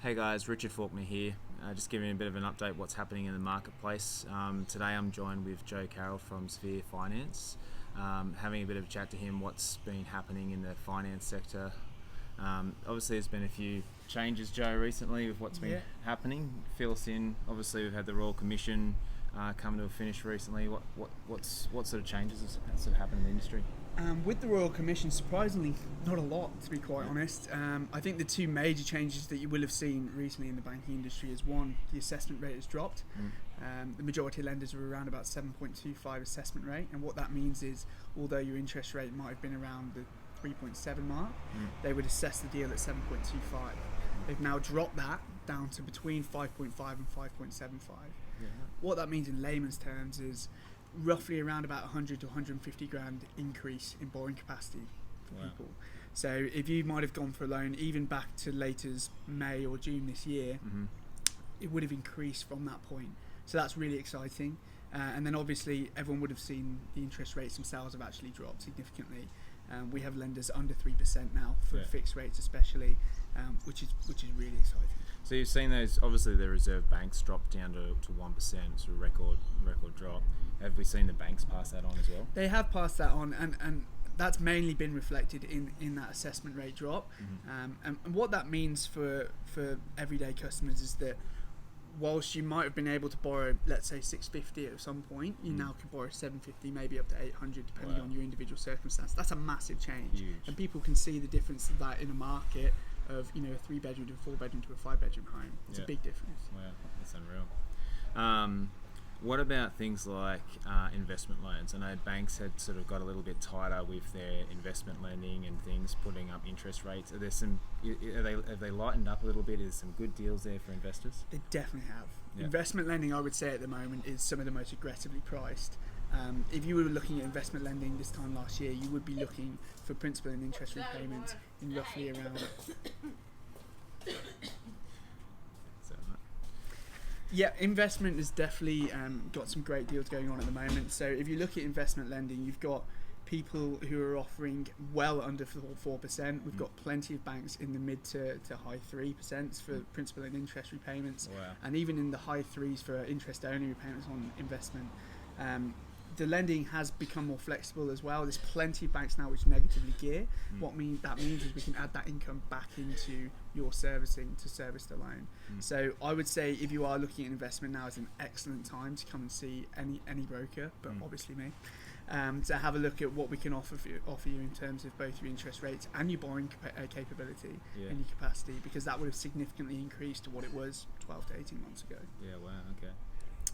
Hey guys, Richard Faulkner here. Just giving a bit of an update what's happening in the marketplace. Today I'm joined with Joe Carroll from Sphere Finance, having a bit of a chat to him what's been happening in the finance sector. Obviously there's been a few changes, Joe, recently with what's been happening. Fill us in. Obviously we've had the Royal Commission come to a finish recently. What sort of changes have sort of happened in the industry? With the Royal Commission, surprisingly, not a lot, to be quite honest. I think the two major changes that you will have seen recently in the banking industry is one, the assessment rate has dropped. The majority of lenders are around about 7.25 assessment rate, and what that means is, although your interest rate might have been around the 3.7 mark, they would assess the deal at 7.25. They've now dropped that down to between 5.5 and 5.75. What that means in layman's terms is roughly around about 100 to 150 grand increase in borrowing capacity for people. So if you might have gone for a loan even back to late as May or June this year, it would have increased from that point. So that's really exciting. And then obviously everyone would have seen the interest rates themselves have actually dropped significantly. We have lenders under 3% now for fixed rates especially, which is really exciting. So you've seen those, obviously the reserve banks drop down to 1%, sort of record drop. Have we seen the banks pass that on as well? They have passed that on, and that's mainly been reflected in that assessment rate drop. And what that means for everyday customers is that whilst you might have been able to borrow, let's say 650 at some point, you now can borrow 750, maybe up to 800, depending on your individual circumstance. That's a massive change. Huge. And people can see the difference of that in a market of, a 3-bedroom to a 4-bedroom to a 5-bedroom home. It's a big difference. Wow, that's unreal. What about things like investment loans? I know banks had sort of got a little bit tighter with their investment lending and things, putting up interest rates. Are there have they lightened up a little bit? Is some good deals there for investors? They definitely have. Investment lending, I would say at the moment, is some of the most aggressively priced. If you were looking at investment lending this time last year, you would be looking for principal and interest repayments in roughly around... Yeah, investment has definitely got some great deals going on at the moment. So if you look at investment lending, you've got people who are offering well under 4%. We've got plenty of banks in the mid to high 3% for principal and interest repayments. And even in the high 3s for interest-only repayments on investment. The lending has become more flexible as well. There's plenty of banks now which negatively gear. What that means is we can add that income back into your servicing to service the loan. So I would say if you are looking at investment now is an excellent time to come and see any broker, but obviously me, to have a look at what we can offer you in terms of both your interest rates and your borrowing capability and your capacity, because that would have significantly increased to what it was 12 to 18 months ago. Yeah, wow, okay.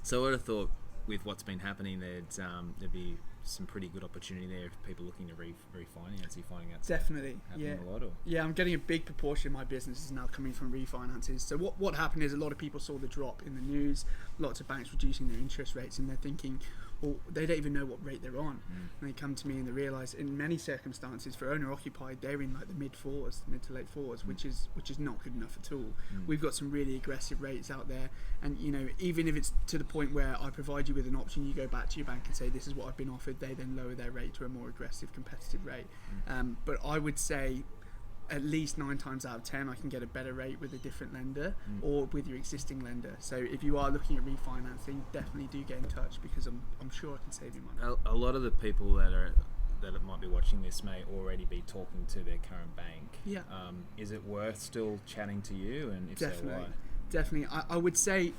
So I would have thought with what's been happening, there'd be some pretty good opportunity there for people looking to refinance. Are you finding that's definitely happening a lot? Or? Yeah, I'm getting a big proportion of my business is now coming from refinances. So what happened is a lot of people saw the drop in the news, lots of banks reducing their interest rates, and they're thinking, well, they don't even know what rate they're on. And they come to me and they realise in many circumstances for owner occupied they're in like the mid to late fours, which is not good enough at all. We've got some really aggressive rates out there, and even if it's to the point where I provide you with an option, you go back to your bank and say this is what I've been offered, they then lower their rate to a more aggressive competitive rate. But I would say at least 9 times out of 10 I can get a better rate with a different lender or with your existing lender. So if you are looking at refinancing, definitely do get in touch, because I'm sure I can save you money. A lot of the people that might be watching this may already be talking to their current bank. Is it worth still chatting to you, and if Definitely. so, why? Definitely. I would say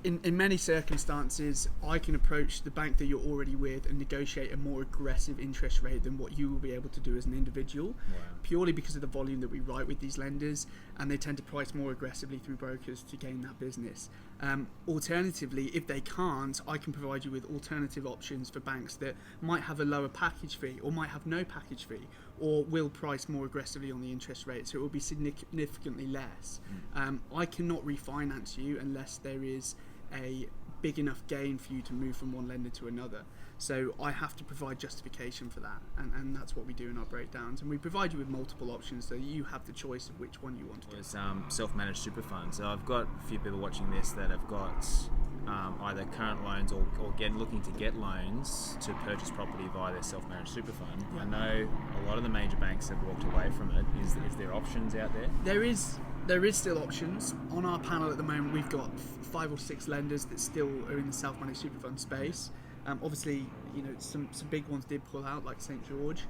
in many circumstances I can approach the bank that you're already with and negotiate a more aggressive interest rate than what you will be able to do as an individual, purely because of the volume that we write with these lenders, and they tend to price more aggressively through brokers to gain that business. Alternatively, if they can't, I can provide you with alternative options for banks that might have a lower package fee or might have no package fee, or will price more aggressively on the interest rate, so it will be significantly less. I cannot refinance you unless there is a big enough gain for you to move from one lender to another. So I have to provide justification for that, and that's what we do in our breakdowns. And we provide you with multiple options so you have the choice of which one you want to do. It's self-managed super fund. So I've got a few people watching this that have got either current loans or looking to get loans to purchase property via their self-managed super fund. I know a lot of the major banks have walked away from it. Is there options out there? There is There is still options. On our panel at the moment, we've got 5 or 6 lenders that still are in the self-managed super fund space. Obviously, some big ones did pull out, like St. George.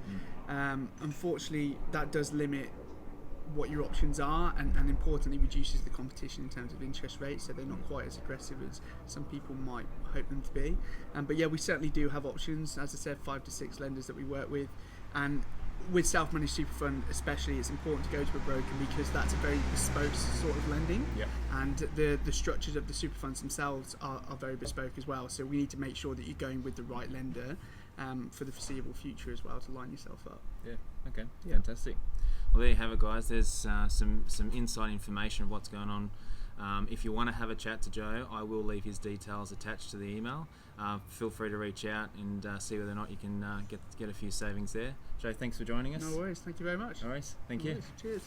Unfortunately, that does limit what your options are, and importantly reduces the competition in terms of interest rates, so they're not quite as aggressive as some people might hope them to be. But yeah, we certainly do have options. As I said, 5 to 6 lenders that we work with, and with self-managed super fund especially, it's important to go to a broker because that's a very bespoke sort of lending. Yep. And the structures of the super funds themselves are very bespoke as well, so we need to make sure that you're going with the right lender for the foreseeable future as well, to line yourself up. Yeah. Okay. Yeah. Fantastic. Well, there you have it, guys. There's some inside information of what's going on. If you want to have a chat to Joe, I will leave his details attached to the email. Feel free to reach out and see whether or not you can get a few savings there. Joe, thanks for joining us. No worries. Thank you very much. All right. Thank you. Cheers.